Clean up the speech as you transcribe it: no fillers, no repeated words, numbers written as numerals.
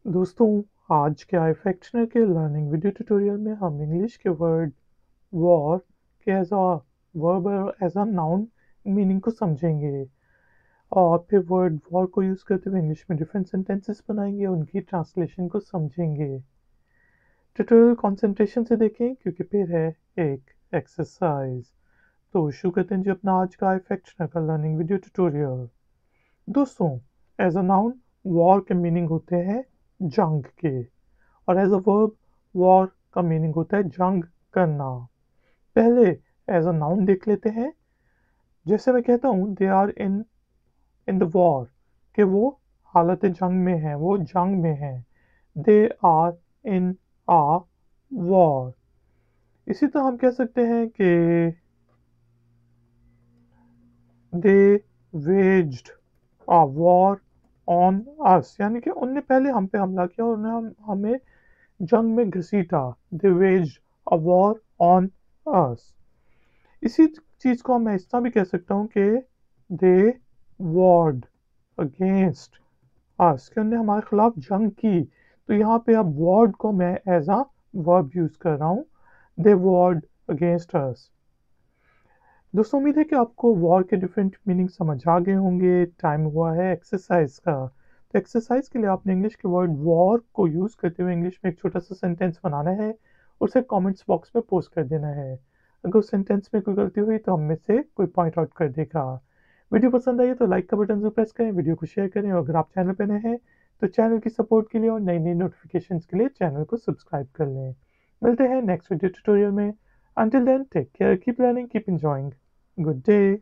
दोस्तों, आज के iFactioner के लर्निंग वीडियो ट्यूटोरियल में हम इंग्लिश के वर्ड वॉर के एज अ वर्ब और एज अ नाउन मीनिंग को समझेंगे और फिर वर्ड वॉर को यूज़ करते हुए इंग्लिश में डिफरेंट सेंटेंसेस बनाएंगे और उनकी ट्रांसलेशन को समझेंगे। ट्यूटोरियल कंसंट्रेशन से देखें क्योंकि फिर है एक एक्सरसाइज। तो शुरू करते हैं जी अपना आज का iFactioner का लर्निंग वीडियो ट्यूटोरियल। दोस्तों, एज अ नाउन वॉर के मीनिंग होते हैं जंग के और एज अ वर्ब वॉर का मीनिंग होता है जंग करना। पहले एज अ नाउन देख लेते हैं। जैसे मैं कहता हूँ they are in in the war, कि वो हालत जंग में है, वो जंग में है। They are in a war. इसी तरह हम कह सकते हैं कि दे वेज्ड आ वॉर ऑन अस, यानी कि उनने पहले हम पे हमला किया और उन्हें हमें जंग में घसीटा। दे वेज्ड अ वॉर ऑन अस। इसी चीज़ को मैं इस तरह भी कह सकता हूँ कि दे वॉर्ड अगेंस्ट अस, कि उन्होंने हमारे खिलाफ जंग की। तो यहाँ पे अब वॉर्ड को मैं एज अ वर्ब यूज़ कर रहा हूँ। दे वॉर्ड अगेंस्ट अस। दोस्तों, उम्मीद है कि आपको वॉर के डिफरेंट मीनिंग समझ आ गए होंगे। टाइम हुआ है एक्सरसाइज का। तो एक्सरसाइज के लिए आपने इंग्लिश के वर्ड वॉर को यूज़ करते हुए इंग्लिश में एक छोटा सा सेंटेंस बनाना है और उसे कमेंट्स बॉक्स में पोस्ट कर देना है। अगर उस सेंटेंस में कोई गलती हुई तो हम में से कोई पॉइंट आउट कर देगा। वीडियो पसंद आई तो लाइक का बटन जरूर प्रेस करें, वीडियो को शेयर करें और अगर आप चैनल पर नए हैं तो चैनल की सपोर्ट के लिए और नई नई नोटिफिकेशन के लिए चैनल को सब्सक्राइब कर लें। मिलते हैं नेक्स्ट वीडियो ट्यूटोरियल में। Until then, take care, keep learning, keep enjoying. Good day.